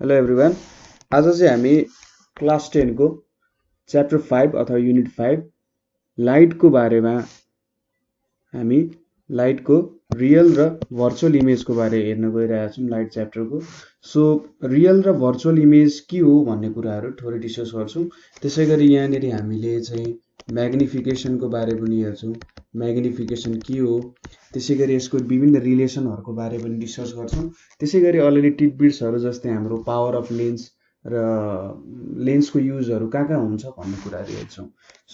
Hello everyone. आज चाहिँ हामी क्लास 10 को च्याप्टर 5 अथवा युनिट 5 लाइटको बारेमा हामी लाइटको रियल र भर्चुअल इमेजको बारे हेर्न गइरहेका छौँ लाइट च्याप्टरको। सो रियल र भर्चुअल इमेज के हो भन्ने कुराहरू थोरै डिस्कस गर्छौँ। त्यसैगरी यहाँनिर हामीले चाहिँ म्याग्निफिकेसनको बारे पनि हेर्छौँ। म्याग्निफिकेसन के हो, त्यसैगरी यसको विभिन्न रिलेसनहरूको बारे पनि डिस्कस गर्छौँ। त्यसैगरी अलिअलि टिडबिट्सहरू जस्तै हाम्रो पावर अफ लेन्स र लेन्सको युजहरू कहाँ हुन्छ भन्ने कुराहरू हेर्छौँ।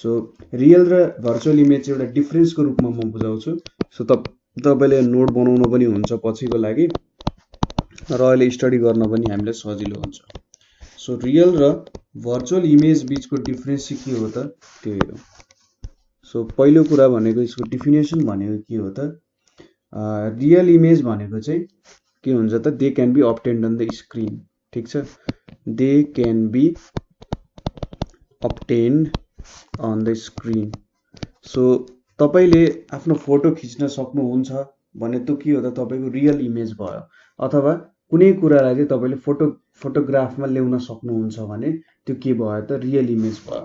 सो रियल र भर्चुअल इमेज चाहिँ एउटा डिफ्रेन्सको रूपमा म बुझाउँछु। सो तपाईँले नोट बनाउनु पनि हुन्छ पछिको लागि र अहिले स्टडी गर्न पनि हामीलाई सजिलो हुन्छ। सो रियल र भर्चुअल इमेज बिचको डिफ्रेन्स चाहिँ के हो त त्यो हेरौँ। सो पहिलो कुरा भनेको यसको डिफिनेसन भनेको के हो त, रियल इमेज भनेको चाहिँ के हुन्छ त, they can be obtained on the screen. ठिक छ, they can be obtained on the screen. So तपाईँले आफ्नो फोटो खिच्न सक्नुहुन्छ भने त्यो के हो त, तपाईँको रियल इमेज भयो। अथवा कुनै कुरालाई चाहिँ तपाईँले फोटोग्राफमा ल्याउन सक्नुहुन्छ भने त्यो के भयो त, रियल इमेज भयो।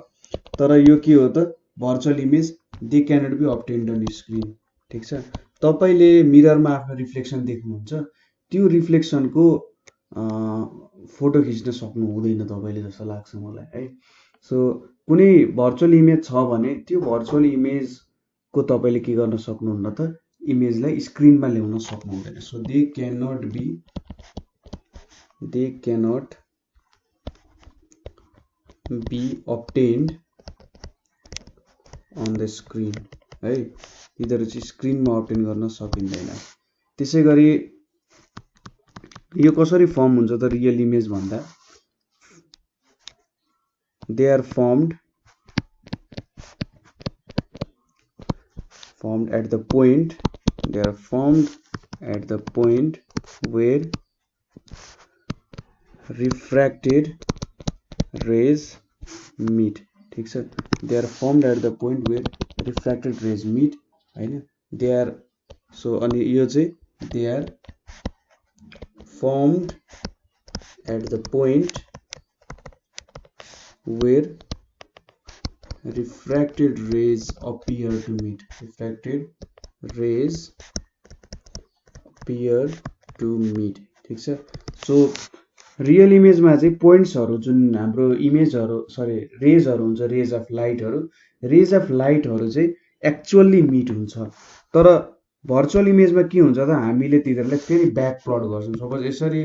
तर यो के हो त, virtual image, they cannot be obtained on screen. ठिक छ, तपाईँले मिररमा आफ्नो रिफ्लेक्सन देख्नुहुन्छ, त्यो रिफ्लेक्सनको फोटो खिच्न सक्नु हुँदैन तपाईँले जस्तो लाग्छ मलाई है। सो कुनै भर्चुअल इमेज छ भने त्यो भर्चुअल इमेजको तपाईँले के गर्न सक्नुहुन्न त, इमेजलाई स्क्रिनमा ल्याउन सक्नुहुँदैन। So they cannot be obtained on the screen है, यिनीहरू चाहिँ स्क्रिनमा अब्टेन गर्न सकिँदैन। त्यसै गरी यो कसरी फर्म हुन्छ त रियल इमेज भन्दा, they are formed at the point, they are formed at the point where refracted rays meet. ठीक छ, they are formed at the point where refracted rays meet हैन। they are so अनि यो चाहिँ they are formed at the point where refracted rays appear to meet. refracted rays appear to meet। ठीक छ, so real इमेजमा चाहिँ पोइन्ट्सहरू जुन हाम्रो इमेजहरू रेजहरू हुन्छ, रेज अफ लाइटहरू चाहिँ एक्चुअल्ली मिट हुन्छ। तर भर्चुअल इमेजमा के हुन्छ त, हामीले तिनीहरूलाई फेरि ब्याक प्लट गर्छौँ। सपोज यसरी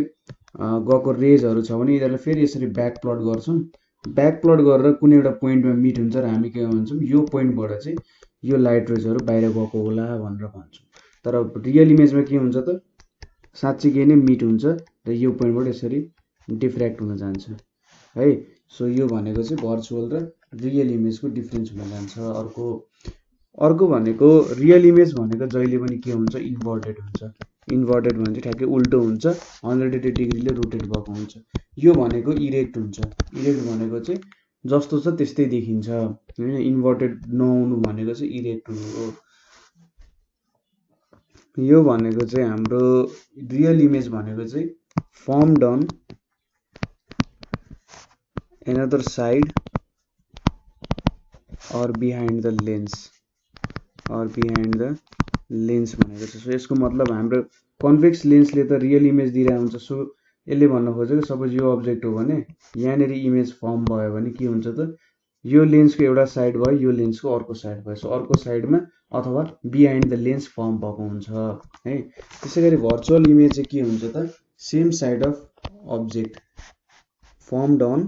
गएको रेजहरू छ भने यिनीहरूलाई फेरि यसरी ब्याक प्लट गर्छौँ। ब्याक प्लट गरेर कुनै एउटा पोइन्टमा मिट हुन्छ र हामी के भन्छौँ, यो पोइन्टबाट चाहिँ यो लाइट रेजहरू बाहिर गएको होला भनेर भन्छौँ। तर रियल इमेजमा के हुन्छ त, साँच्चीकै नै मिट हुन्छ र यो पोइन्टबाट यसरी डिफ्र्याक्ट हुन जान्छ है। सो यो भनेको चाहिँ भर्चुअल र रियल इमेजको डिफ्रेन्स हुन जान्छ। अर्को भनेको रियल इमेज भनेको जहिले पनि के हुन्छ, इन्भर्टेड हुन्छ। इन्भर्टेड भने चाहिँ ठ्याक्कै उल्टो हुन्छ, 180 डिग्रीले रोटेट भएको हुन्छ। यो भनेको इरेक्ट हुन्छ। इरेक्ट भनेको चाहिँ जस्तो छ त्यस्तै देखिन्छ होइन। इन्भर्टेड नहुनु भनेको चाहिँ इरेक्ट हुनु हो। यो भनेको चाहिँ हाम्रो रियल इमेज भनेको चाहिँ formed on another side or behind the lens भनेको छ। सो यसको मतलब हाम्रो कन्भेक्स लेन्सले त रियल इमेज दिइरहेको हुन्छ। सो यसले भन्न खोजेको, सपोज यो अब्जेक्ट हो भने यहाँनिर इमेज फर्म भयो भने के हुन्छ त, यो लेन्सको एउटा साइड भयो, यो लेन्सको अर्को साइड भयो। सो अर्को साइडमा अथवा बिहाइन्ड द लेन्स फर्म भएको हुन्छ है। त्यसै गरी भर्चुअल इमेज चाहिँ के हुन्छ त, same side of object formed on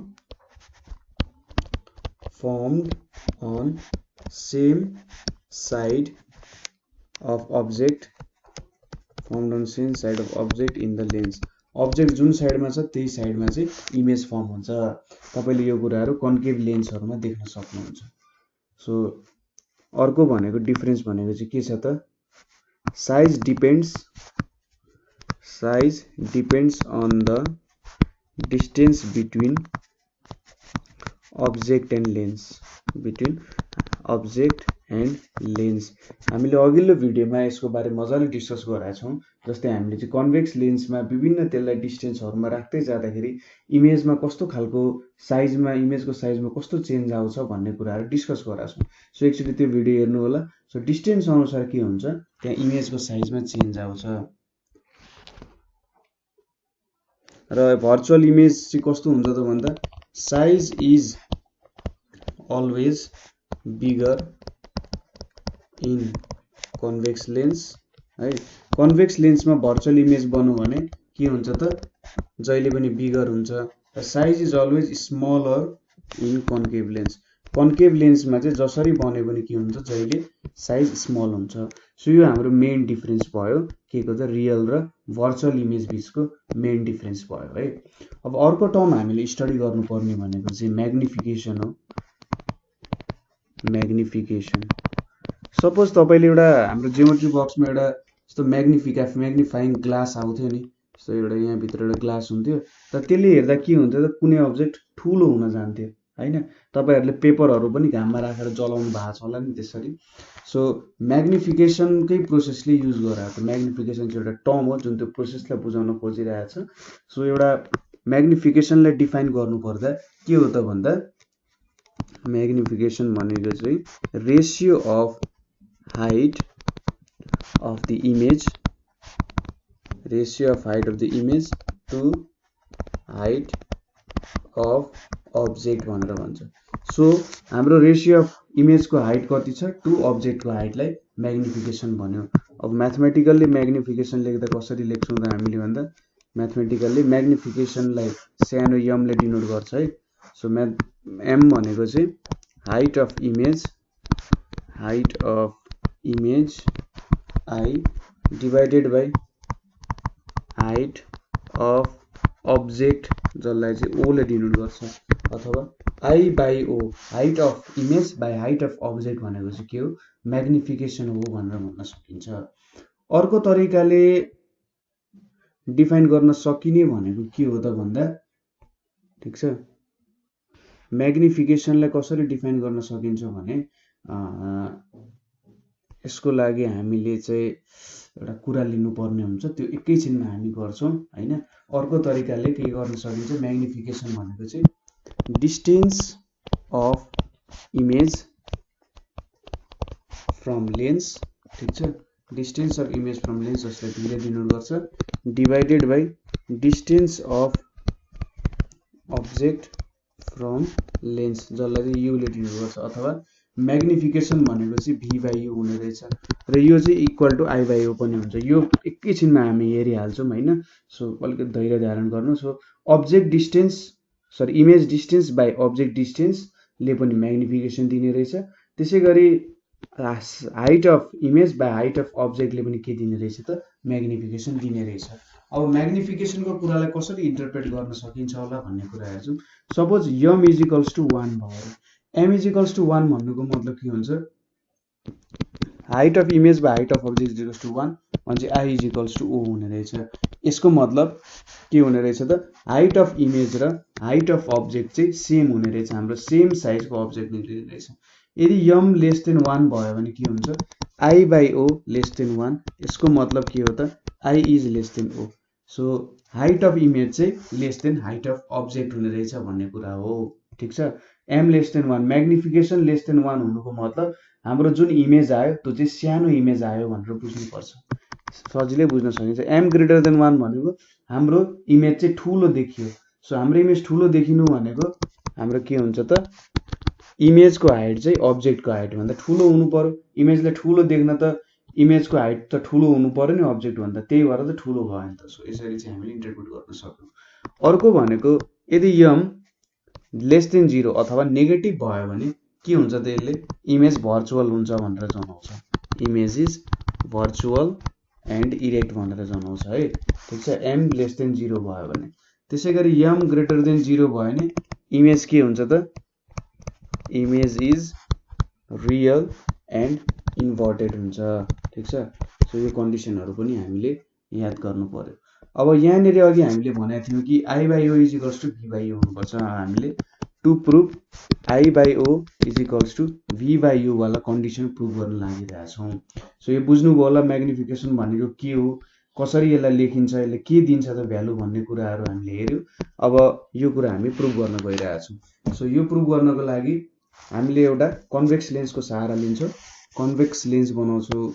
same side of object in the lens। Object जुन साइडमा छ त्यही साइडमा चाहिँ इमेज फर्म हुन्छ। तपाईँले यो कुराहरू कन्केभ लेन्सहरूमा देख्न सक्नुहुन्छ। सो अर्को भनेको डिफरेन्स भनेको चाहिँ के छ त, size depends on the distance between object and lens. हामीले अघिल्लो भिडियोमा यसको बारे मजाले डिस्कस गरेका छौँ। जस्तै हामीले चाहिँ कन्भेक्स लेन्समा विभिन्न त्यसलाई डिस्टेन्सहरुमा राख्दै जाँदाखेरि इमेजमा कस्तो खालको साइजमा इमेजको साइजमा कस्तो चेन्ज आउँछ भन्ने कुराहरु डिस्कस गरेका छौं। सो एकचोटी त्यो भिडियो हेर्नु होला। सो डिस्टेन्स अनुसार के हुन्छ त्यहाँ इमेजको साइजमा चेन्ज आउँछ। र भर्चुअल इमेज चाहिँ कस्तो हुन्छ त भन्दा size is always bigger in convex lens है। कन्भेक्स लेन्समा भर्चुअल इमेज बनाऊ भने के हुन्छ त जहिले पनि बिगर हुन्छ। Size is always smaller in concave lens. Concave लेन्समा चाहिँ जसरी बने पनि के हुन्छ जहिले साइज स्मल हुन्छ। सो यो हाम्रो मेन डिफरेन्स भयो केको त रियल र भर्चुअल इमेज बीचको मेन डिफरेन्स भयो है। अब अर्को टर्म हामीले स्टडी गर्नुपर्ने भनेको चाहिँ म्याग्निफिकेसन हो। म्याग्निफिकेसन सपोज तपाईले एउटा हाम्रो जियोमेट्री बक्समा एउटा यस्तो म्याग्निफाइङ ग्लास आउँथ्यो नि। सो एउटा यहाँ भित्र एउटा ग्लास हुन्थ्यो र त्यसले हेर्दा के हुन्थ्यो त कुनै अब्जेक्ट ठूलो हुन जान्थ्यो हैन। तपाईहरुले पेपरहरु पनि घाममा राखेर जलाउनु भएको छ होला नि त्यसरी। सो म्याग्निफिकेसनकै प्रोसेसले युज गराएको। म्याग्निफिकेसन चाहिँ एउटा टर्म हो जुन त्यो प्रोसेसलाई बुझाउन खोजिरहेको छ। सो एउटा म्याग्निफिकेसनलाई डिफाइन गर्नु पर्दा के हो त भन्दा म्याग्निफिकेसन भनेको चाहिँ ratio of height of the image to height of object भनेर भन्छ। सो हाम्रो रेशियो अफ इमेजको हाइट कति छ टु अब्जेक्टको हाइटलाई म्याग्निफिकेसन भन्यो। अब म्याथमेटिकल्ली म्याग्निफिकेसन लेख्दा कसरी लेख्छौं त हामीले भन्दा म्याथमेटिकल्ली म्याग्निफिकेसनलाई सानो m ले डिनोट गर्छ है। सो m भनेको चाहिँ height of image I divided by height of object जसलाई चाहिँ o ले डिनोट गर्छ अथवा I by o height of image by height of object भनेको चाहिँ के हो म्याग्निफिकेसन हो भनेर भन्न सकिन्छ। अर्को तरिकाले डिफाइन गर्न सकिने भनेको के हो त भन्दा ठीक छ म्याग्निफिकेसनलाई कसरी डिफाइन गर्न सकिन्छ भने यसको लागि हामीले चाहिँ एउटा कुरा लिनुपर्ने हुन्छ त्यो एकैछिनमा हामी गर्छौं हैन। अर्को तरिकाले के गर्न सकिन्छ म्याग्निफिकेसन भनेको चाहिँ distance of image from lens ठीक छ distance of image from lens जसलाई v ले डिनोट गर्छ divided by distance of object from lens जसलाई चाहिँ u ले डिनोट गर्छ अथवा म्याग्निफिकेसन भनेको चाहिँ v by u हुने रहेछ र यो चाहिँ equal to i by o पनि हुन्छ। यो एकैछिनमा हामी हेरिहाल्छौं हैन। सो अलिकति धैर्य धारण गर्नु। So object distance image distance by object distance ले पनि म्याग्निफिकेसन दिने रहेछ। त्यसैगरी height of image by height of object ले पनि के दिने रहेछ त म्याग्निफिकेसन दिने रहेछ। अब म्याग्निफिकेसनको कुरालाई कसरी इन्टरप्रेट गर्न सकिन्छ होला भन्ने कुरा हेर्छौं। Suppose m is equals to 1 भयो। m इज इक्वल्स टु 1 भन्नुको मतलब के हुन्छ height of image by height of object is equals to 1 भने चाहिँ i is equals to o हुने रहेछ। यसको मतलब के हुने रहेछ त हाइट अफ इमेज र हाइट अफ अब्जेक्ट चाहिँ सेम हुने रहेछ। हाम्रो सेम साइजको अब्जेक्ट निक्लिने रहेछ। यदि m लेस देन 1 भयो भने के हुन्छ i by o less than 1। यसको मतलब के हो त i is less than o। So height of image चाहिँ less than height of object हुने रहेछ भन्ने कुरा हो ठीक छ। m less than 1 magnification less than 1 हुनुको मतलब हाम्रो जुन इमेज आयो त्यो चाहिँ सानो इमेज आयो भनेर बुझ्नु पर्छ। सजिलै बुझ्न सकिन्छ। m ग्रेटर देन 1 भनेको हाम्रो इमेज चाहिँ ठूलो देखियो। सो हाम्रो इमेज ठूलो देखिनु भनेको हाम्रो के हुन्छ त इमेजको हाइट चाहिँ अब्जेक्टको हाइट भन्दा ठूलो हुनु पर्यो। इमेजलाई ठूलो देख्न त इमेजको हाइट त ठूलो हुनु पर्यो नि अब्जेक्ट भन्दा त्यही भएर त ठूलो भयो नि त। सो यसरी चाहिँ हामीले इन्टरप्रेट गर्न सक्छौं। अर्को भनेको यदि m लेस देन 0 अथवा नेगेटिभ भयो भने के हुन्छ त यसले इमेज भर्चुअल हुन्छ भनेर जनाउँछ। Image is virtual and erect भनेर जनाउँछ है ठीक छ m लेस देन 0 भयो भने। त्यसैगरी m ग्रेटर देन 0 भयो भने इमेज के हुन्छ त image is real and inverted हुन्छ ठीक छ। सो यो कन्डिसनहरु पनि हामीले याद गर्नु पर्यो। अब यहाँनेरि अघि हामीले भनेको थियौं कि i by o is equals to v by u हुनुपर्छ। हामीले to prove i by o is equals to v by u वाला कन्डिसन प्रुभ गर्न लागिरहेका छौं। सो यो बुझ्नुभयो होला म्याग्निफिकेसन भनेको के हो कसरी यसलाई लेखिन्छ, यसले के दिन्छ त भ्यालु भन्ने कुराहरू हामीले हेर्यौँ। अब यो कुरा हामी प्रुभ गर्न गइरहेका छौँ। सो यो प्रुभ गर्नको लागि हामीले एउटा कन्भेक्स लेन्सको सहारा लिन्छौँ। कन्भेक्स लेन्स बनाउँछौँ।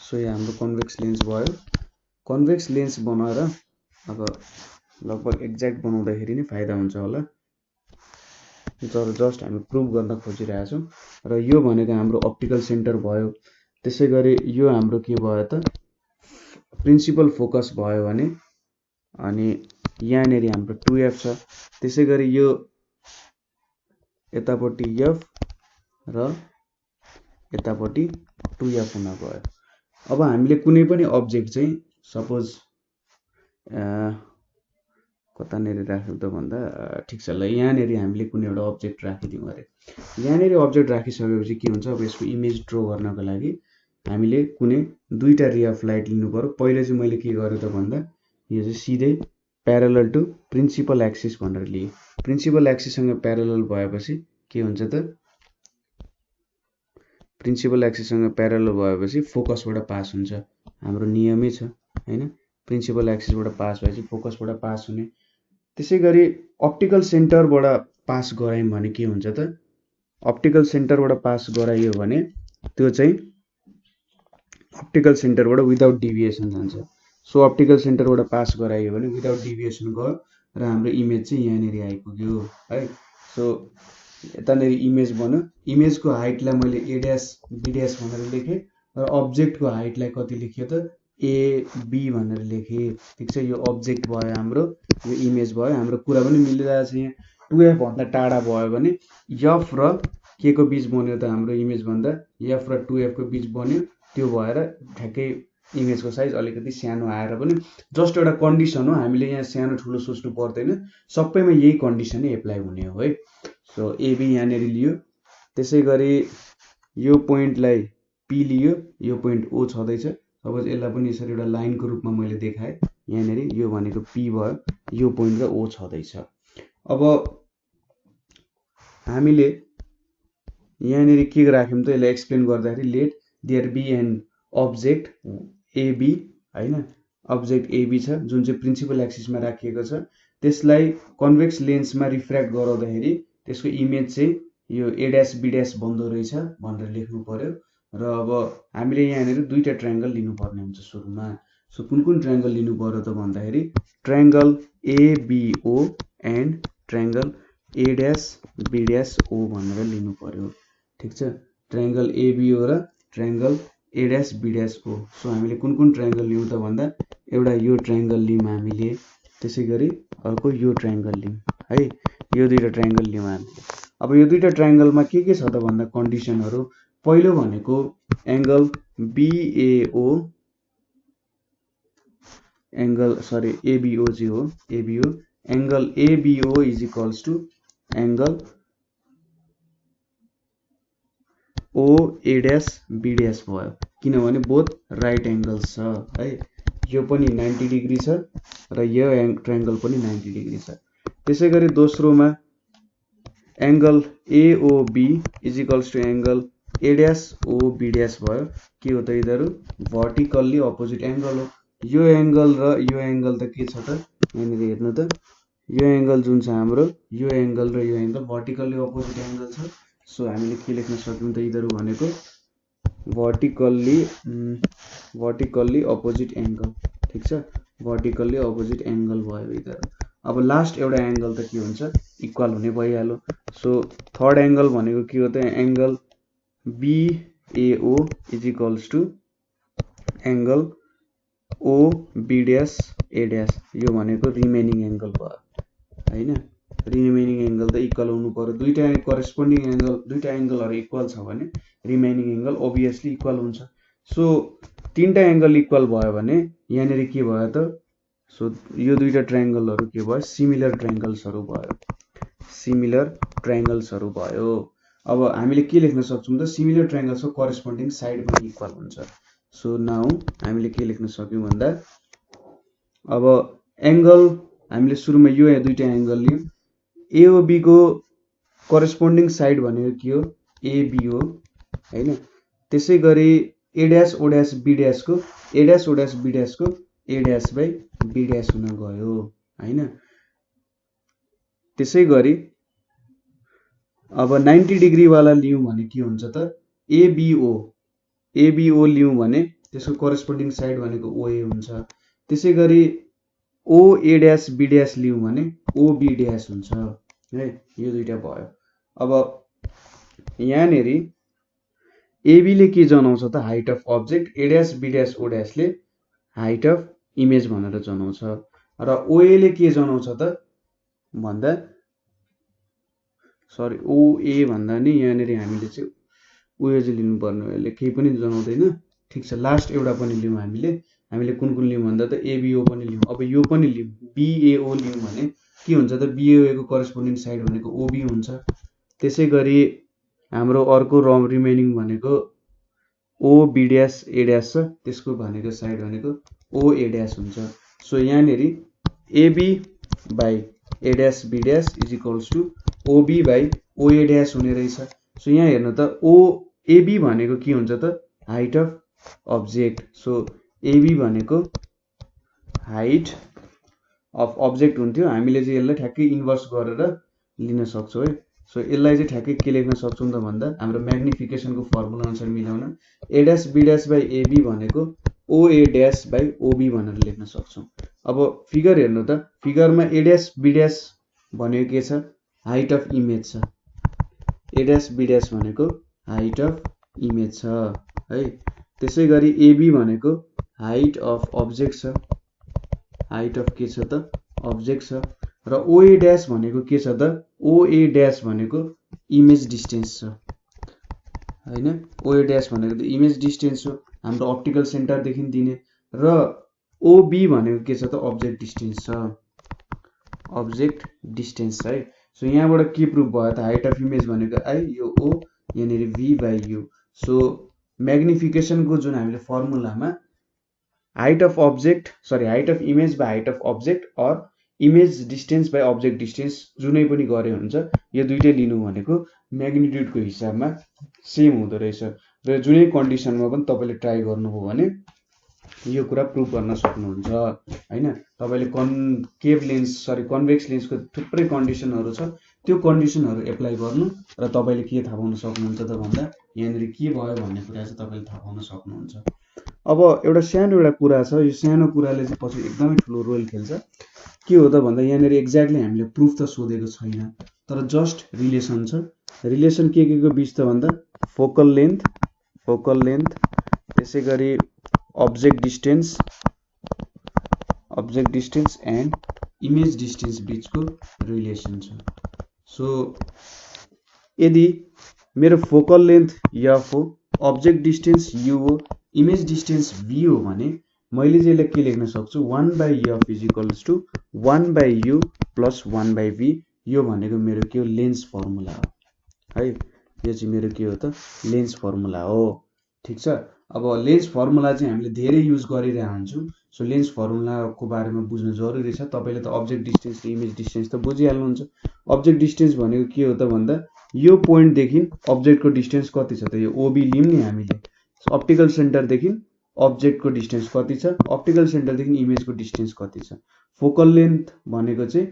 सो यो हाम्रो कन्भेक्स लेन्स भयो। कन्भेक्स लेन्स बनाएर अब लगभग एक्ज्याक्ट बनाउँदाखेरि नै फाइदा हुन्छ होला, तर जस्ट हामी प्रुभ गर्न खोजिरहेका छौँ। र यो भनेको हाम्रो अप्टिकल सेन्टर भयो। त्यसै गरी यो हाम्रो के भयो त प्रिन्सिपल फोकस भयो भने, अनि यहाँनिर हाम्रो 2f छ। त्यसै गरी यो यतापट्टि f र यतापट्टि 2f हुन गयो। अब हामीले कुनै पनि अब्जेक्ट चाहिँ सपोज कतानिर राख्यौँ त भन्दा ठिक छ ल, यहाँनिर हामीले कुनै एउटा अब्जेक्ट राखिदिउँ अरे। यहाँनिर अब्जेक्ट राखिसकेपछि के हुन्छ, अब यसको इमेज ड्र गर्नको लागि हामीले कुनै दुईटा रे अफ लाइट लिनु पर्यो। पहिले चाहिँ मैले के गरेँ त भन्दा यो चाहिँ सिधै प्यारलल टु प्रिन्सिपल एक्सिस भनेर लिएँ। प्रिन्सिपल एक्सिससँग प्यारलल भएपछि के हुन्छ त, प्रिन्सिपल एक्सिससँग प्यारलल भएपछि फोकसबाट पास हुन्छ। हाम्रो नियमै छ हैन, प्रिन्सिपल एक्सिसबाट पास भएपछि फोकसबाट पास हुने। त्यसै गरी अप्टिकल सेन्टरबाट पास गरायौँ भने के हुन्छ त, अप्टिकल सेन्टरबाट पास गराइयो भने त्यो चाहिँ अप्टिकल सेन्टरबाट विदाउट डिभिएसन जान्छ। सो अप्टिकल सेन्टरबाट पास गराइयो भने विदाउट डिभिएसन गयो र हाम्रो इमेज चाहिँ यहाँनिर आइपुग्यो है। सो यतानिर इमेज बन्यो। इमेजको हाइटलाई मैले a ड्यास b ड्यास भनेर लेखेँ र अब्जेक्टको हाइटलाई कति लेखियो त ab भनेर लेखेँ। ठिक छ, यो अब्जेक्ट भयो हाम्रो, यो इमेज भयो। हाम्रो कुरा पनि मिलिरहेको छ। यहाँ 2f भन्दा टाढा भयो भने f र के को बीच बन्यो त हाम्रो इमेज भन्दा f र 2f को बीच बन्यो। त्यो भएर ठ्याक्कै इमेजको साइज अलिकति सानो आएर पनि जस्ट एउटा कन्डिसन हो। हामीले यहाँ सानो ठुलो सोच्नु पर्दैन, सबैमा यही कन्डिसन नै एप्लाई हुने हो है। सो एबी यहाँनिर लियो। त्यसै गरी यो पोइन्टलाई पी लियो, यो पोइन्ट ओ छँदैछ। सपोज यसलाई पनि यसरी एउटा लाइनको रूपमा मैले देखाएँ। यहाँनिर यो भनेको पी भयो, यो पोइन्ट र ओ छँदैछ। अब हामीले यहाँनिर के राख्यौँ त, यसलाई एक्सप्लेन गर्दाखेरि let there be an object AB हैन, अब्जेक्ट एबी छ जुन चाहिँ प्रिन्सिपल एक्सिसमा राखिएको छ। त्यसलाई कन्भेक्स लेन्समा रिफ्र्याक्ट गराउँदाखेरि त्यसको इमेज चाहिँ यो a ड्यास b ड्यास बन्दो रहेछ भनेर लेख्नु पर्यो। र अब हामीले यहाँनिर दुईटा ट्रायङ्गल लिनुपर्ने हुन्छ सुरुमा। सो कुन कुन ट्रायङ्गल लिनु पर्यो त भन्दाखेरि triangle ABO and triangle a dash b dash o भनेर लिनु पर्यो। ठिक छ, ट्रायङ्गल एबिओ र triangle a dash b dash o। So हामीले कुन कुन ट्रायङ्गल लिउँ त भन्दा एउटा यो ट्रायङ्गल लियौँ हामीले, त्यसै गरी अर्को यो ट्रायङ्गल लियौँ है। यो दुईटा ट्रायङ्गल लियौँ हामीले। अब यो दुईटा ट्रायङ्गलमा के छ त भन्दा कन्डिसनहरू, पहिलो भनेको एङ्गल बिएओ एङ्गल एबिओ चाहिँ हो, ABO angle ABO is equals to angle O A dash B dash भयो, किनभने बोथ राइट एङ्गल्स छ है। यो पनि 90 डिग्री छ र यो ट्रायङ्गल पनि 90 डिग्री छ। त्यसै गरी दोस्रोमा angle AOB is equals to angle A dash O B dash भयो। के हो त यिनीहरू भर्टिकल्ली अपोजिट एङ्गल हो। यो एङ्गल र यो एङ्गल त के छ त, यहाँनिर हेर्नु त, यो एङ्गल जुन छ हाम्रो, यो एङ्गल र यो एङ्गल भर्टिकल्ली अपोजिट एङ्गल छ। सो हामीले के लेख्न सक्यौँ त, यिनीहरू भनेको भर्टिकल्ली अपोजिट एङ्गल। ठिक छ, भर्टिकल्ली अपोजिट एङ्गल भयो यिनीहरू। अब लास्ट एउटा एङ्गल त के हुन्छ, इक्वल हुने भइहाल्यो। सो थर्ड एङ्गल भनेको के हो त, angle BAO is equals to angle O B dash A dash. यो भनेको रिमेनिङ एङ्गल भयो हैन। रिमेनिङ एङ्गल त इक्वल हुनु पर्यो। दुईटा करेस्पोन्डिङ एङ्गल, दुईटा एङ्गलहरू इक्वल छ भने रिमेनिङ एङ्गल ओभियसली इक्वल हुन्छ। सो तीनटा एङ्गल इक्वल भयो भने यहाँनिर के भयो त, सो यो दुईटा ट्रायङ्गलहरू के भयो, सिमिलर ट्रायङ्गल्सहरू भयो, सिमिलर ट्रायङ्गल्सहरू भयो। अब हामीले के लेख्न सक्छौँ त, सिमिलर ट्रायङ्गल्सको करेस्पोन्डिङ साइड पनि इक्वल हुन्छ। सो नाउ हामीले के लेख्न सक्यौँ भन्दा, अब एङ्गल हामीले सुरुमा यो दुईटा एङ्गल लियौँ। एओबी को करेस्पोन्डिङ साइड भनेको के हो, एबी हो हैन। त्यसै गरी A dash O dash B ड्यासको A dash O dash B ड्यासको A dash by B dash हुन गयो हैन। त्यसै गरी अब 90 डिग्री वाला लियौं भने के हुन्छ त एबिओ लियौं भने त्यसको करेस्पोन्डिङ साइड भनेको ओए हुन्छ। त्यसै गरी ओए ड्यास बी ड्यास लियौं भने ओबी ड्यास हुन्छ है। यो दुईटा भयो। अब यहाँनेरि एबीले के जनाउँछ त height of object, A dash B dash O ड्यासले हाइट अफ इमेज भनेर जनाउँछ र ओएले के जनाउँछ त भन्दा सरी ओए भन्दा नि यहाँनेरि हामीले चाहिँ उयो चाहिँ लिनुपर्ने हो, यसले केही पनि जनाउँदैन। ठिक छ, लास्ट एउटा पनि लियौँ हामीले कुन लियौँ भन्दा त एबिओ पनि लियौँ। अब यो पनि लियौँ, बिएओ लियौँ भने के हुन्छ त बिएओको करेस्पोन्डिङ साइड भनेको ओबी हुन्छ। त्यसै गरी हाम्रो अर्को रिमेनिङ भनेको ओबी ड्यास ए ड्यास छ, त्यसको भनेको साइड भनेको ओए ड्यास हुन्छ। सो यहाँनेरि AB by A dash B dash is equals to OB by OA dash हुने रहेछ। सो यहाँ हेर्नु त एबी भनेको के हुन्छ त height of object. So AB भनेको हाइट अफ अब्जेक्ट हुन्थ्यो, हामीले चाहिँ यसलाई ठ्याक्कै इन्भर्स गरेर लिन सक्छौँ है। सो यसलाई चाहिँ ठ्याक्कै के लेख्न सक्छौँ त भन्दा हाम्रो म्याग्निफिकेसनको फर्मुला अनुसार मिलाउन A dash B dash by AB भनेको ओए ड्यास बाई ओबी भनेर लेख्न सक्छौँ। अब फिगर हेर्नु त, फिगरमा ए ड्यास बी ड्यास भनेको के छ हाइट अफ इमेज छ, ए ड्यास बी ड्यास भनेको हाइट अफ इमेज छ है। त्यसै गरी एबी भनेको हाइट अफ अब्जेक्ट छ, हाइट अफ के छ त अब्जेक्ट छ र ओए ड्यास भनेको के छ त ओए ड्यास भनेको इमेज डिस्टेन्स छ हैन। ओए ड्यास भनेको त इमेज डिस्टेन्स हो हाम्रो अप्टिकल सेन्टरदेखि दिने र ओबी भनेको के छ त अब्जेक्ट डिस्टेन्स छ, अब्जेक्ट डिस्टेन्स है। सो यहाँबाट के प्रुभ भयो त हाइट अफ इमेज भनेको आई, यो ओ, यहाँनेरि V by U. So magnification जुन हामीले फर्मुलामा height of object height of image by height of object or image distance by object distance जुनै पनि गरे हुन्छ, यो दुइटै लिनु भनेको म्याग्निट्युडको हिसाबमा सेम हुँदो रहेछ र जुनै कन्डिसनमा पनि तपाईँले ट्राई गर्नुभयो भने यो कुरा प्रुभ गर्न सक्नुहुन्छ हैन। तपाईँले कन्भेक्स लेन्सको थुप्रै कन्डिसनहरू छ, त्यो कन्डिसनहरू एप्लाई गर्नु र तपाईँले के थाहा पाउन सक्नुहुन्छ त भन्दा यहाँनिर के भयो भन्ने कुरा चाहिँ तपाईँले थाहा पाउन सक्नुहुन्छ। अब एउटा कुरा छ, यो सानो कुराले चाहिँ पछि एकदमै ठुलो रोल खेल्छ। के हो त भन्दा यहाँनिर एक्ज्याक्टली हामीले प्रुफ त सोधेको छैन, तर जस्ट रिलेसन छ। रिलेसन के को बीच त भन्दा फोकल लेन्थ त्यसै गरी object distance and image distance बीचको रिलेसन छ। सो यदि मेरो फोकल लेन्थ एफ हो, अब्जेक्ट डिस्टेन्स यु हो, इमेज डिस्टेन्स भी हो भने मैले चाहिँ यसलाई के लेख्न सक्छु 1 by F is equals to 1 by U plus 1 by V. यो भनेको मेरो के हो लेन्स फर्मुला हो है, यो चाहिँ मेरो के हो त लेन्स फर्मुला हो। ठिक छ, अब लेन्स फर्मुला चाहिँ हामीले धेरै युज गरिरहेको हुन्छौँ। सो लेन्स फर्मुलाको बारेमा बुझ्नु जरुरी छ। तपाईँले त अब्जेक्ट डिस्टेन्स र इमेज डिस्टेन्स त बुझिहाल्नुहुन्छ। अब्जेक्ट डिस्टेन्स भनेको के हो त भन्दा यो पोइन्टदेखि अब्जेक्टको डिस्टेन्स कति छ त, यो ओबी लियौँ नि हामीले, अप्टिकल सेन्टरदेखि अब्जेक्टको डिस्टेन्स कति छ, अप्टिकल सेन्टरदेखि इमेजको डिस्टेन्स कति छ। फोकल लेन्थ भनेको चाहिँ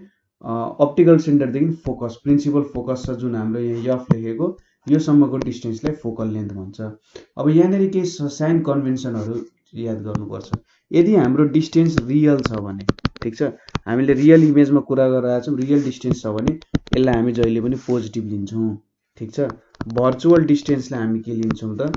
अप्टिकल सेन्टरदेखि फोकस प्रिन्सिपल फोकस छ जुन हाम्रो यहाँ एफ लेखेको, यो सम्मको डिस्टेन्सलाई फोकल लेन्थ भन्छ। अब यहाँनिर केही साइन कन्भेन्सनहरू याद गर्नुपर्छ। यदि हाम्रो डिस्टेन्स रियल छ भने, ठिक छ, हामीले रियल इमेजमा कुरा गरिरहेको छौँ, रियल डिस्टेन्स छ भने यसलाई हामी जहिले पनि पोजिटिभ लिन्छौँ। ठिक छ, भर्चुअल डिस्टेन्सलाई हामी के लिन्छौँ त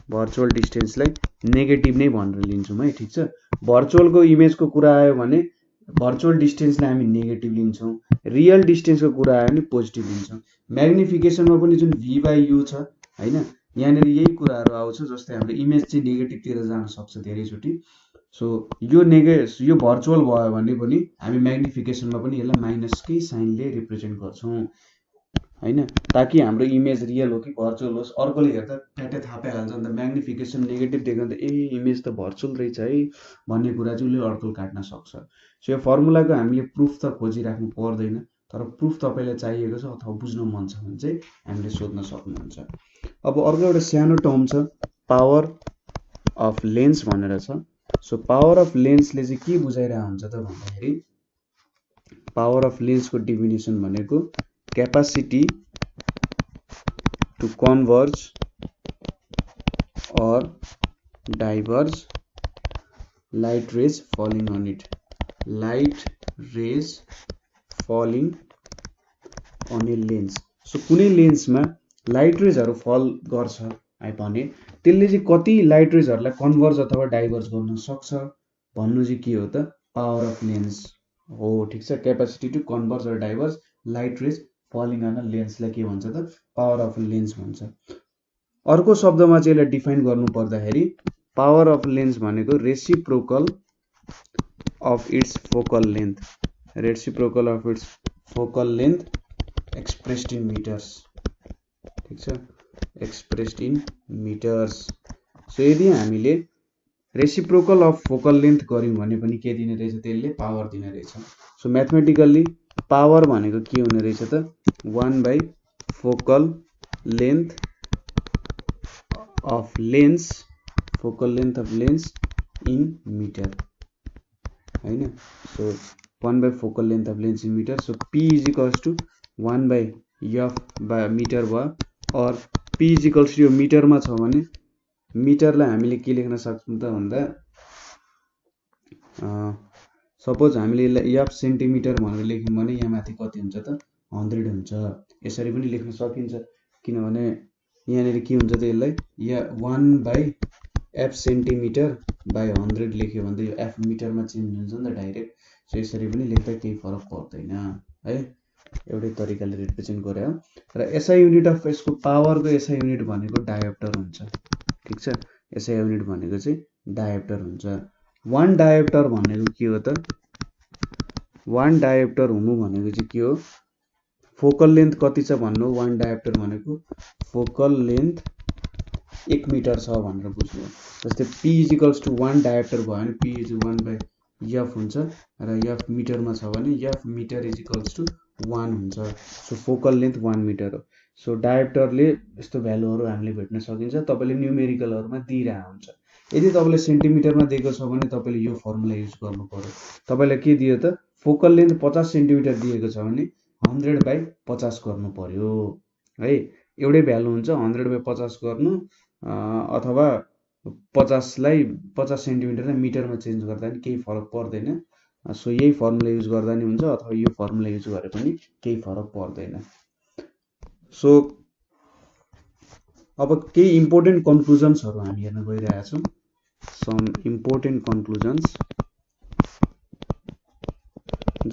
भर्चुअल डिस्टेन्सलाई नेगेटिभ नै भनेर लिन्छौँ है। ठिक छ, भर्चुअलको इमेजको कुरा आयो भने भर्चुअल डिस्टेन्सलाई हामी नेगेटिभ लिन्छौँ, रियल डिस्टेन्सको कुरा आयो भने पोजिटिभ लिन्छौँ। म्याग्निफिकेसनमा पनि जुन भी बाई यु छ हैन, यहाँनिर यही कुराहरू आउँछ। जस्तै हाम्रो इमेज चाहिँ नेगेटिभतिर जान सक्छ धेरैचोटि। सो यो भर्चुअल भयो भने पनि हामी म्याग्निफिकेसनमा पनि यसलाई माइनसकै साइनले रिप्रेजेन्ट गर्छौँ हैन, ताकि हाम्रो इमेज रियल हो कि भर्चुअल होस् अर्कोले हेर्दा ट्याटै थाहा पाइहाल्छ नि त। म्याग्निफिकेसन नेगेटिभ देख्दा त इमेज त भर्चुअल रहेछ है भन्ने कुरा चाहिँ उसले अड्कल काट्न सक्छ। सो यो फर्मुलाको हामीले प्रुफ त खोजिराख्नु पर्दैन, तर प्रुफ तपाईँलाई चाहिएको छ अथवा बुझ्न मन छ भने चाहिँ हामीले सोध्न सक्नुहुन्छ। अब अर्को एउटा सानो टर्म छ पावर अफ लेन्स भनेर छ। सो पावर अफ लेन्सले चाहिँ के बुझाइरहेको हुन्छ त भन्दाखेरि पावर अफ लेन्सको डेफिनेसन भनेको capacity to converge or diverge light rays falling on it, light rays falling on a lens। So कुनै लेन्समा लाइट रेजहरू फल गर्छ है भने त्यसले चाहिँ कति लाइट रेजहरूलाई कन्भर्ज अथवा डाइभर्ज गर्न सक्छ भन्नु चाहिँ के हो त पावर अफ लेन्स हो। ठिक छ, capacity to converge or diverge light rays falling on a लेन्सलाई के भन्छ त पावर अफ लेन्स भन्छ। अर्को शब्दमा चाहिँ यसलाई डिफाइन गर्नु पर्दाखेरि पावर अफ लेन्स भनेको reciprocal of its focal length, reciprocal of its focal length expressed in metres. ठिक छ, एक्सप्रेस्ड इन मिटर्स। सो यदि हामीले रेसिप्रोकल अफ फोकल लेन्थ गर्यौँ भने पनि के दिने रहेछ, त्यसले पावर दिने रहेछ। सो म्याथमेटिकल्ली पावर भनेको के हुने रहेछ त 1/, focal length of lens, focal length of lens in meter हैन। so 1/, focal length of lens in meter। so P is equals to 1/f by meter भयो। और P is equals to यो मिटरमा छ भने मिटरलाई हामीले के लेख्न सक्छौँ त भन्दा सपोज हामीले यसलाई f सेन्टिमिटर भनेर लेख्यौँ भने यहाँ माथि कति हुन्छ त 100 हुन्छ। यसरी पनि लेख्न सकिन्छ किनभने यहाँनिर के हुन्छ त यसलाई या 1/f सेन्टिमिटर बाई 100 लेख्यो भने त यो f मिटरमा चेन्ज हुन्छ नि त डाइरेक्ट। सो यसरी पनि लेख्दा केही फरक पर्दैन है, एउटै तरिकाले रिप्रेजेन्ट गरे हो। र एसआई युनिट अफ यसको पावरको एसआई युनिट भनेको डायोप्टर हुन्छ। ठिक छ, एसआई युनिट भनेको चाहिँ डायोप्टर हुन्छ। 1 डायोप्टर भनेको के हो त 1 डायोप्टर हुनु भनेको चाहिँ के हो, फोकल लेन्थ कति छ भन्नु। 1 डायोप्टर भनेको फोकल लेन्थ 1 मिटर छ भनेर बुझ्नु। जस्तै P is equals to 1 dioptre भयो भने P इज 1/f हुन्छ र f मिटरमा छ भने f metre is equals to 1 हुन्छ। सो फोकल लेन्थ 1 मिटर हो। सो डायोप्टरले यस्तो भ्यालुहरू हामीले भेट्न सकिन्छ, तपाईँले न्युमेरिकलहरूमा दिइरहेको हुन्छ। यदि तपाईँले सेन्टिमिटरमा दिएको छ भने तपाईँले यो फर्मुला युज गर्नु पर्यो। तपाईँलाई के दियो त फोकल लेन्थ 50 सेन्टिमिटर दिएको छ भने 100/50 गर्नु पर्यो है। एउटै भ्यालु हुन्छ 100/50 गर्नु अथवा 50लाई 50 सेन्टिमिटरलाई मिटरमा चेन्ज गर्दा पनि केही फरक पर्दैन। सो यही फर्मुला युज गर्दा नि हुन्छ अथवा यो फर्मुला युज गरे पनि केही फरक पर्दैन। सो अब केही इम्पोर्टेन्ट कन्क्लुजन्सहरू हामी हेर्न गइरहेका छौँ। सम इम्पोर्टेन्ट कन्क्लुजन्स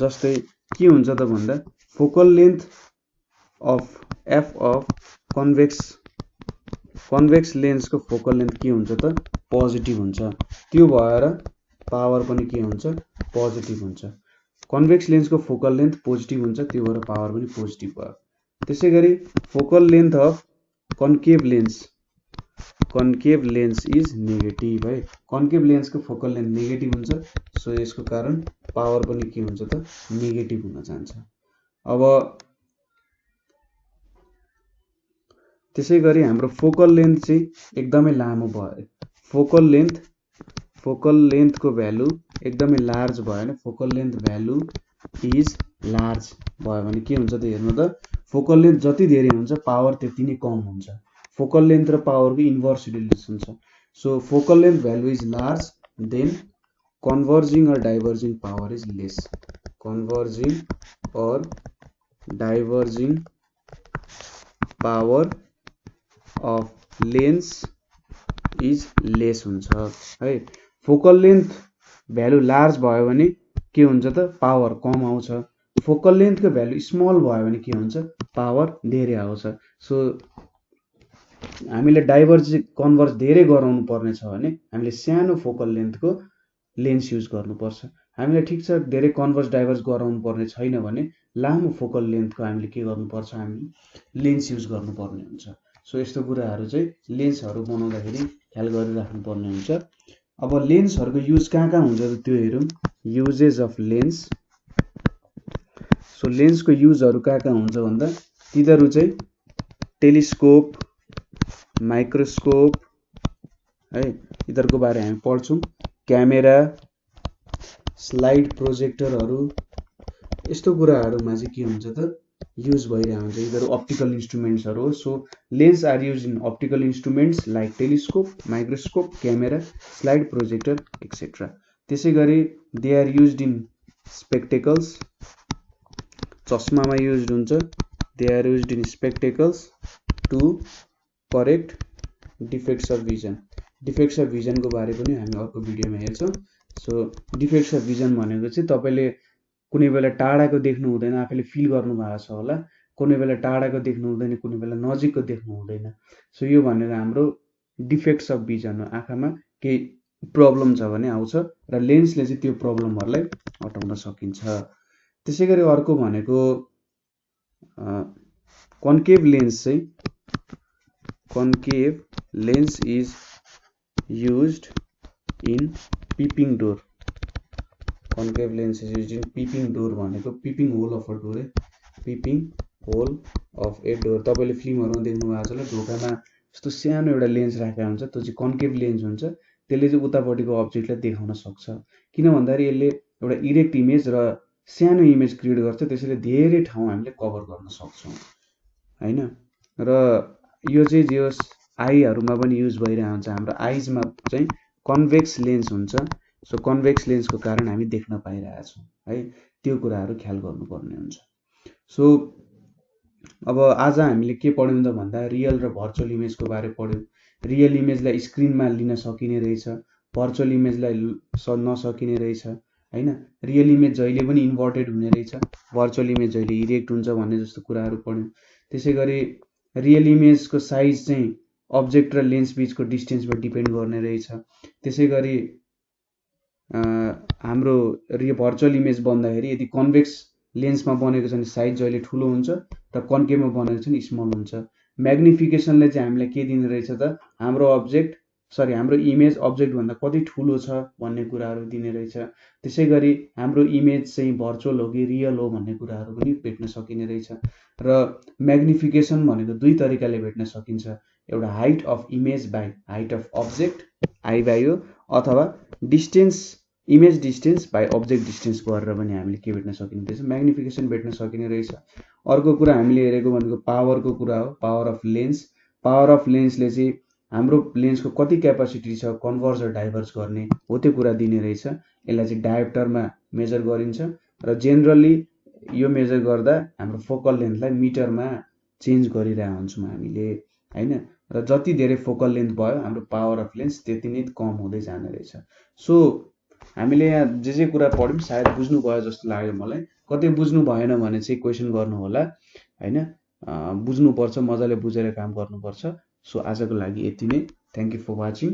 जस्तै के हुन्छ त भन्दा focal length of F of convex लेन्सको फोकल लेन्थ के हुन्छ त पोजिटिभ हुन्छ। त्यो भएर पावर पनि के हुन्छ पोजिटिभ हुन्छ। कन्भेक्स लेन्सको फोकल लेन्थ पोजिटिभ हुन्छ, त्यो भएर पावर पनि पोजिटिभ भयो। त्यसै गरी focal length of concave lens is negative है। कन्केभ लेन्सको फोकल लेन्थ नेगेटिभ हुन्छ, सो यसको कारण पावर पनि के हुन्छ त नेगेटिभ हुन जान्छ। अब त्यसै गरी हाम्रो फोकल लेन्थ चाहिँ एकदमै लामो भयो। फोकल लेन्थको भ्यालु एकदमै लार्ज भयो भने focal length value is large भयो भने के हुन्छ त हेर्नु त फोकल लेन्थ जति धेरै हुन्छ पावर त्यति नै कम हुन्छ। फोकल लेन्थ र पावरको इन्भर्स रिलेसन छ। So focal length value is large then converging or diverging power is less. Converging or diverging power of lens is less हुन्छ है। फोकल लेन्थ भ्यालु लार्ज भयो भने के हुन्छ त पावर कम आउँछ। फोकल लेन्थको भ्यालु स्मल भयो भने के हुन्छ पावर धेरै आउँछ। सो हामीले डाइभर्ज कन्भर्ज धेरै गराउनु पर्ने छ भने हामीले सानो फोकल लेन्थको लेन्स युज गर्नुपर्छ। हामीले ठिक छ धेरै कन्भर्ज डाइभर्ज गराउनु पर्ने छैन भने लामो फोकल लेन्थको हामीले के गर्नुपर्छ हामीले लेन्स युज गर्नुपर्ने हुन्छ। सो यस्तो कुराहरू चाहिँ लेन्सहरू बनाउँदाखेरि ख्याल गरिराख्नु पर्ने हुन्छ। अब लेन्सहरूको युज कहाँ हुन्छ त त्यो हेरौँ। Uses of lens. सो लेन्सको युजहरू कहाँ हुन्छ भन्दा तिनीहरू चाहिँ टेलिस्कोप, माइक्रोस्कोप, है। यिनीहरूको बारे हामी पढ्छौँ। क्यामेरा, स्लाइड प्रोजेक्टरहरू, यस्तो कुराहरूमा चाहिँ के हुन्छ त युज भइरहेको हुन्छ। यिनीहरू अप्टिकल इन्स्ट्रुमेन्ट्सहरू हो। So lens are use in optical instruments like telescope, microscope, camera, slide projector etcetera. त्यसै गरी they are use in spectacles, चस्मामा युज हुन्छ। They are use in spectacles to correct defects of vision. Defects of भिजनको बारे पनि हामी अर्को भिडियोमा हेर्छौँ। सो डिफेक्ट्स अफ भिजन भनेको चाहिँ तपाईँले कुनै बेला टाढाको देख्नु हुँदैन, आफैले फिल गर्नुभएको छ होला। कुनै बेला टाढाको देख्नु हुँदैन, कुनै बेला नजिकको देख्नु हुँदैन। सो यो भनेर हाम्रो डिफेक्ट्स अफ भिजन हो। आँखामा केही प्रब्लम छ भने आउँछ र लेन्सले चाहिँ त्यो प्रब्लमहरूलाई हटाउन सकिन्छ। त्यसै गरी अर्को भनेको कन्केभ लेन्स चाहिँ concave lens is used in peeping door. Concave lens is used in peeping door भनेको peeping hole of a door है, peeping hole of a door. तपाईँले फिल्महरूमा देख्नु भएको छ होला, ढोकामा यस्तो सानो एउटा लेन्स राखेको हुन्छ, त्यो चाहिँ कन्केभ लेन्स हुन्छ। त्यसले चाहिँ उतापट्टिको अब्जेक्टलाई देखाउन सक्छ। किन भन्दाखेरि यसले एउटा इरेक्ट इमेज र सानो इमेज क्रिएट गर्छ, त्यसैले धेरै ठाउँ हामीले कभर गर्न सक्छौँ होइन। र यो चाहिँ जे होस् आईहरूमा पनि युज भइरहेको हुन्छ। हाम्रो आइजमा चाहिँ कन्भेक्स लेन्स हुन्छ। सो कन्भेक्स लेन्सको कारण हामी देख्न पाइरहेका छौँ है। त्यो कुराहरू ख्याल गर्नुपर्ने हुन्छ। सो अब आज हामीले के पढ्यौँ त भन्दा रियल र भर्चुअल इमेजको बारे पढ्यौँ। रियल इमेजलाई स्क्रिनमा लिन सकिने रहेछ, भर्चुअल इमेजलाई नसकिने रहेछ होइन। रियल इमेज जहिले पनि इन्भर्टेड हुने रहेछ, भर्चुअल इमेज जहिले इरेक्ट हुन्छ भन्ने जस्तो कुराहरू पढ्यौँ। त्यसै गरी रियल इमेजको साइज चाहिँ अब्जेक्ट र लेन्स बिचको डिस्टेन्समा डिपेन्ड गर्ने रहेछ। त्यसै गरी हाम्रो भर्चुअल इमेज बन्दाखेरि यदि कन्भेक्स लेन्समा बनेको छ भने साइज जहिले ठुलो हुन्छ र कन्केभमा बनेको छ भने स्मल हुन्छ। म्याग्निफिकेसनले चाहिँ हामीलाई के दिने रहेछ त हाम्रो इमेज अब्जेक्टभन्दा कति ठुलो छ भन्ने कुराहरू दिने रहेछ। त्यसै गरी हाम्रो इमेज चाहिँ भर्चुअल हो कि रियल हो भन्ने कुराहरू पनि भेट्न सकिने रहेछ। र म्याग्निफिकेसन भनेको दुई तरिकाले भेट्न सकिन्छ, एउटा height of image by height of object I by हो, अथवा image distance by object distance गरेर पनि हामीले के भेट्न सकिने रहेछ, म्याग्निफिकेसन भेट्न सकिने रहेछ। अर्को कुरा हामीले हेरेको भनेको पावरको कुरा हो, power of lens. Power of लेन्सले चाहिँ हाम्रो लेन्सको कति क्यापासिटी छ कन्भर्ज र डाइभर्ज गर्ने हो त्यो कुरा दिने रहेछ। यसलाई चाहिँ डायोप्टरमा मेजर गरिन्छ र जेनरली यो मेजर गर्दा हाम्रो फोकल लेन्थलाई मिटरमा चेन्ज गरिरहेको हुन्छौँ हामीले होइन। र जति धेरै फोकल लेन्थ भयो हाम्रो पावर अफ लेन्स त्यति नै कम हुँदै जाने रहेछ। सो हामीले यहाँ जे कुरा पढ्यौँ सायद बुझ्नुभयो जस्तो लाग्यो मलाई। कतै बुझ्नु भएन भने चाहिँ क्वेसन गर्नु होला होइन। बुझ्नुपर्छ, मजाले बुझेर काम गर्नुपर्छ। सो आजको लागि यति नै। Thank you for watching.